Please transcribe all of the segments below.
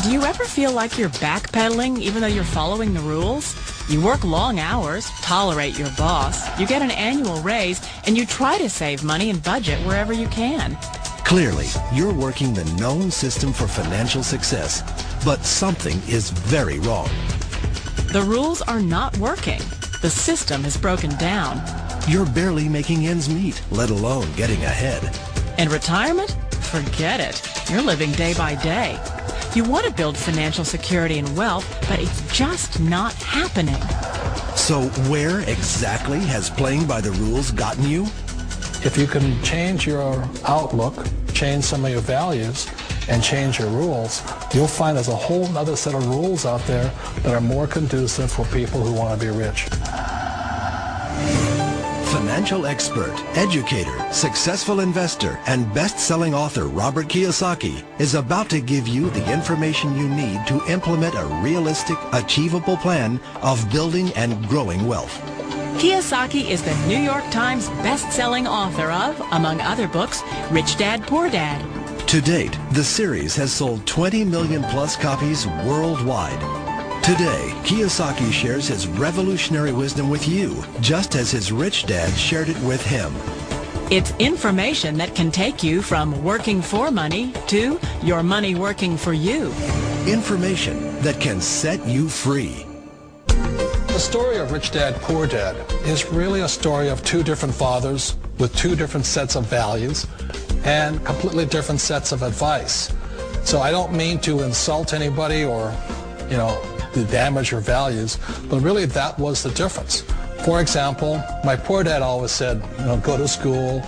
Do you ever feel like you're backpedaling even though you're following the rules? You work long hours, tolerate your boss, you get an annual raise, and you try to save money and budget wherever you can. Clearly, you're working the known system for financial success, but something is very wrong. The rules are not working. The system has broken down. You're barely making ends meet, let alone getting ahead. And retirement? Forget it. You're living day by day. You want to build financial security and wealth, but it's just not happening. So where exactly has playing by the rules gotten you? If you can change your outlook, change some of your values, and change your rules, you'll find there's a whole other set of rules out there that are more conducive for people who want to be rich. Financial expert, educator, successful investor, and best-selling author Robert Kiyosaki is about to give you the information you need to implement a realistic, achievable plan of building and growing wealth. Kiyosaki is the New York Times best-selling author of, among other books, Rich Dad, Poor Dad. To date, the series has sold 20 million plus copies worldwide. Today, Kiyosaki shares his revolutionary wisdom with you, just as his rich dad shared it with him. It's information that can take you from working for money to your money working for you. Information that can set you free. The story of Rich Dad, Poor Dad is really a story of two different fathers with two different sets of values and completely different sets of advice. So I don't mean to insult anybody or, to damage your values, but really that was the difference. For example, my poor dad always said, go to school,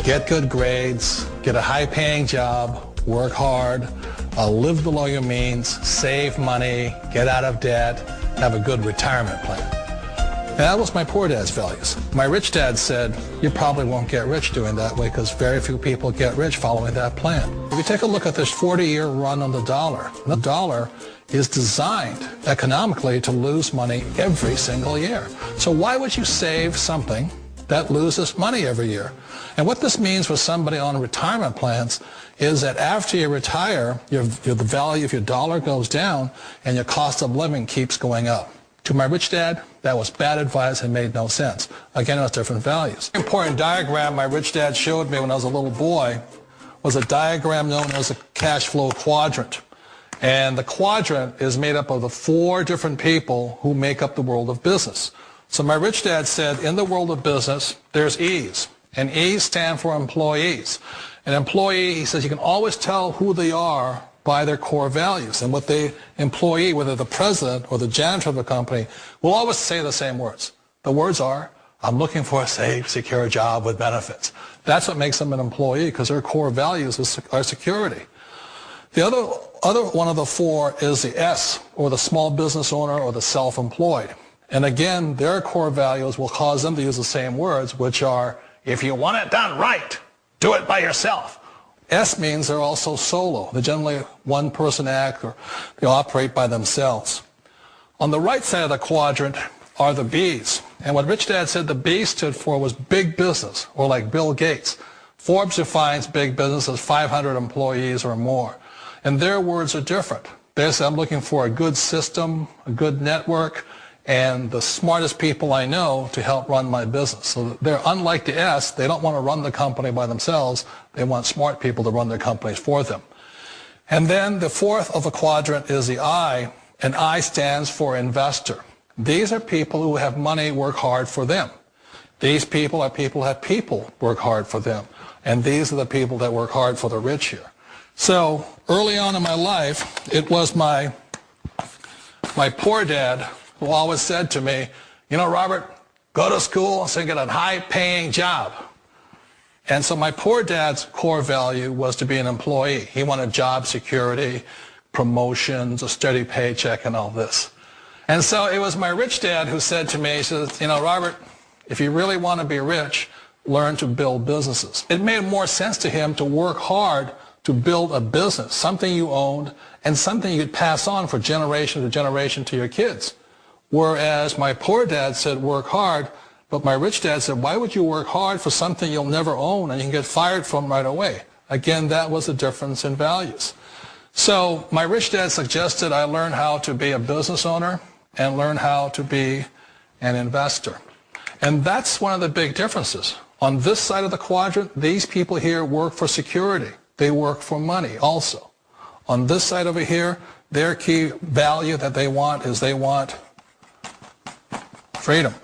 get good grades, get a high-paying job, work hard, live below your means, save money, get out of debt, have a good retirement plan. And that was my poor dad's values. My rich dad said, you probably won't get rich doing that way because very few people get rich following that plan. If you take a look at this 40-year run on the dollar is designed economically to lose money every single year. So why would you save something that loses money every year? And what this means for somebody on retirement plans is that after you retire, the value of your dollar goes down and your cost of living keeps going up. To my rich dad, that was bad advice and made no sense. Again, it was different values. An important diagram my rich dad showed me when I was a little boy was a diagram known as a cash flow quadrant. And the quadrant is made up of the four different people who make up the world of business. So my rich dad said, in the world of business, there's E's. And E's stand for employees. An employee, he says, you can always tell who they are by their core values. And what the employee, whether the president or the janitor of the company, will always say the same words. The words are, I'm looking for a safe, secure job with benefits. That's what makes them an employee, because their core values are security. The other one of the four is the S, or the small business owner or the self-employed. And again, their core values will cause them to use the same words, which are, if you want it done right, do it by yourself. S means they're also solo. They're generally one-person act, or they operate by themselves. On the right side of the quadrant are the B's. And what Rich Dad said the B stood for was big business, or like Bill Gates. Forbes defines big business as 500 employees or more. And their words are different. They say, I'm looking for a good system, a good network, and the smartest people I know to help run my business. So they're unlike the S. They don't want to run the company by themselves. They want smart people to run their companies for them. And then the fourth of the quadrant is the I, and I stands for investor. These are people who have money work hard for them. These people are people who have people work hard for them. And these are the people that work hard for the rich here. So early on in my life, it was my poor dad who always said to me, Robert, go to school so you get a high-paying job. And so my poor dad's core value was to be an employee. He wanted job security, promotions, a steady paycheck, and all this. And so it was my rich dad who said to me, he says, Robert, if you really want to be rich, learn to build businesses. It made more sense to him to work hard to build a business, something you owned, and something you could pass on for generation to generation to your kids. Whereas my poor dad said work hard, but my rich dad said, why would you work hard for something you'll never own and you can get fired from right away? Again, that was the difference in values. So my rich dad suggested I learn how to be a business owner and learn how to be an investor. And that's one of the big differences. On this side of the quadrant, these people here work for security. They work for money also. On this side over here, their key value that they want is they want freedom.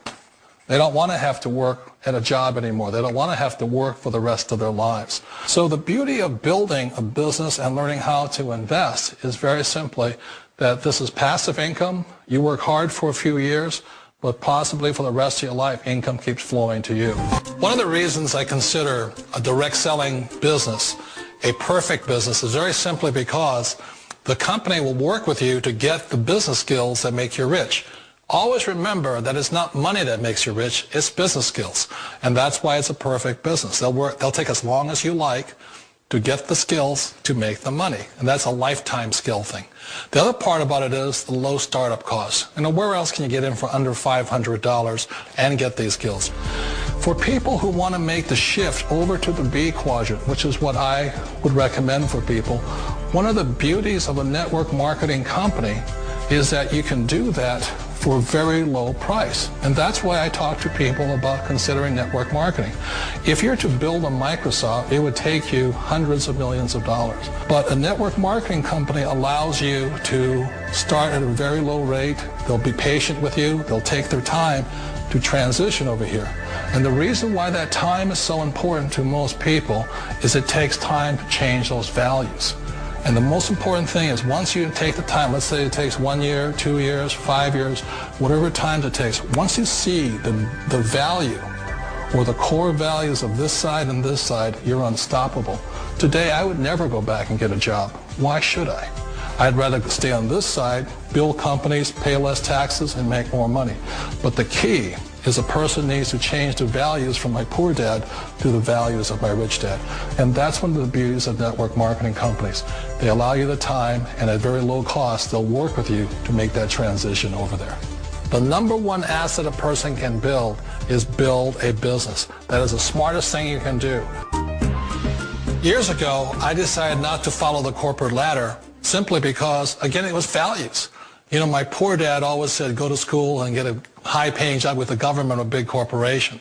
They don't want to have to work at a job anymore. They don't want to have to work for the rest of their lives. So the beauty of building a business and learning how to invest is very simply that this is passive income. You work hard for a few years, but possibly for the rest of your life, income keeps flowing to you. One of the reasons I consider a direct selling business a perfect business is very simply because the company will work with you to get the business skills that make you rich. Always remember that it's not money that makes you rich, it's business skills. And that's why it's a perfect business. They'll take as long as you like to get the skills to make the money. And that's a lifetime skill thing. The other part about it is the low startup costs. Where else can you get in for under $500 and get these skills? For people who want to make the shift over to the B quadrant, which is what I would recommend for people, one of the beauties of a network marketing company is that you can do that for a very low price. And that's why I talk to people about considering network marketing. If you're to build a Microsoft, it would take you hundreds of millions of dollars. But a network marketing company allows you to start at a very low rate. They'll be patient with you. They'll take their time to transition over here. And the reason why that time is so important to most people is it takes time to change those values. And the most important thing is once you take the time, let's say it takes 1 year, 2 years, 5 years, whatever time it takes, once you see the value or the core values of this side and this side, you're unstoppable. Today, I would never go back and get a job. Why should I? I'd rather stay on this side, build companies, pay less taxes, and make more money. But the key is a person needs to change the values from my poor dad to the values of my rich dad. And that's one of the beauties of network marketing companies. They allow you the time, and at very low cost, they'll work with you to make that transition over there. The number one asset a person can build is build a business. That is the smartest thing you can do. Years ago, I decided not to follow the corporate ladder simply because, again, it was values. My poor dad always said, go to school and get a high-paying job with the government or a big corporation.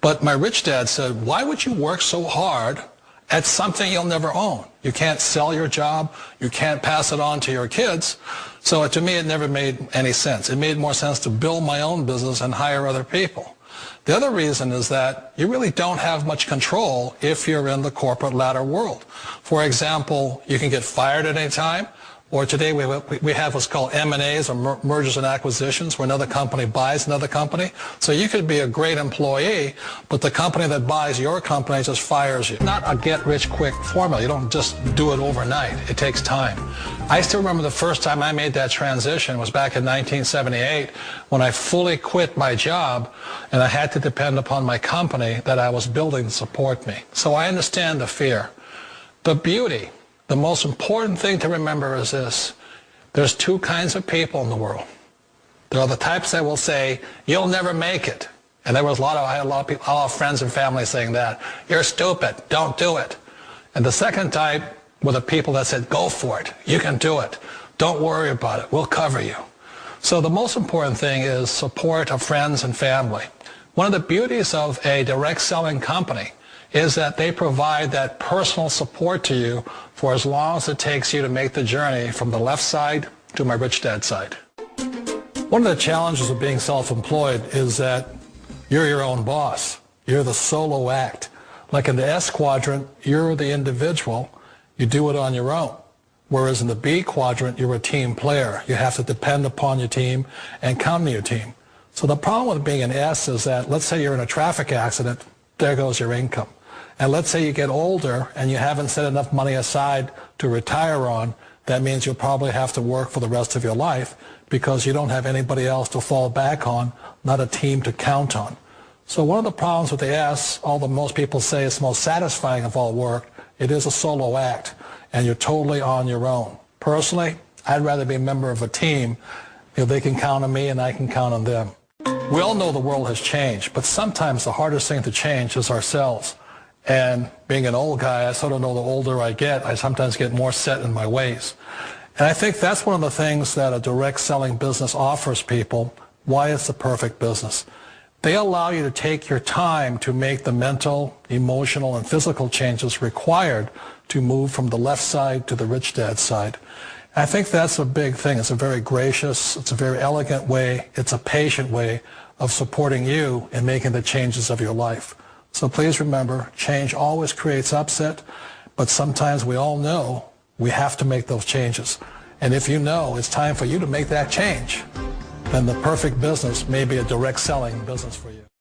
But my rich dad said, why would you work so hard at something you'll never own? You can't sell your job. You can't pass it on to your kids. So to me, it never made any sense. It made more sense to build my own business and hire other people. The other reason is that you really don't have much control if you're in the corporate ladder world. For example, you can get fired at any time. Or today we have what's called M&As, or mergers and acquisitions, where another company buys another company. So you could be a great employee, but the company that buys your company just fires you. Not a get-rich-quick formula. You don't just do it overnight. It takes time. I still remember the first time I made that transition was back in 1978 when I fully quit my job and I had to depend upon my company that I was building to support me. So I understand the fear. The beauty. The most important thing to remember is this. There's two kinds of people in the world. There are the types that will say, you'll never make it. And I had a lot of people, all friends and family saying that. You're stupid. Don't do it. And the second type were the people that said, go for it. You can do it. Don't worry about it. We'll cover you. So the most important thing is support of friends and family. One of the beauties of a direct selling company is that they provide that personal support to you for as long as it takes you to make the journey from the left side to my rich dad side. One of the challenges of being self-employed is that you're your own boss. You're the solo act. Like in the S quadrant, you're the individual. You do it on your own. Whereas in the B quadrant, you're a team player. You have to depend upon your team and count on your team. So the problem with being an S is that, let's say you're in a traffic accident, there goes your income. And let's say you get older and you haven't set enough money aside to retire on, that means you'll probably have to work for the rest of your life because you don't have anybody else to fall back on, not a team to count on. So one of the problems with the S, although most people say it's the most satisfying of all work, it is a solo act, and you're totally on your own. Personally, I'd rather be a member of a team if they can count on me and I can count on them. We all know the world has changed, but sometimes the hardest thing to change is ourselves. And being an old guy, I sort of know the older I get, I sometimes get more set in my ways. And I think that's one of the things that a direct selling business offers people, why it's the perfect business. They allow you to take your time to make the mental, emotional, and physical changes required to move from the left side to the rich dad side. I think that's a big thing. It's a very gracious, it's a very elegant way, it's a patient way of supporting you in making the changes of your life. So please remember, change always creates upset, but sometimes we all know we have to make those changes. And if you know it's time for you to make that change, then the perfect business may be a direct selling business for you.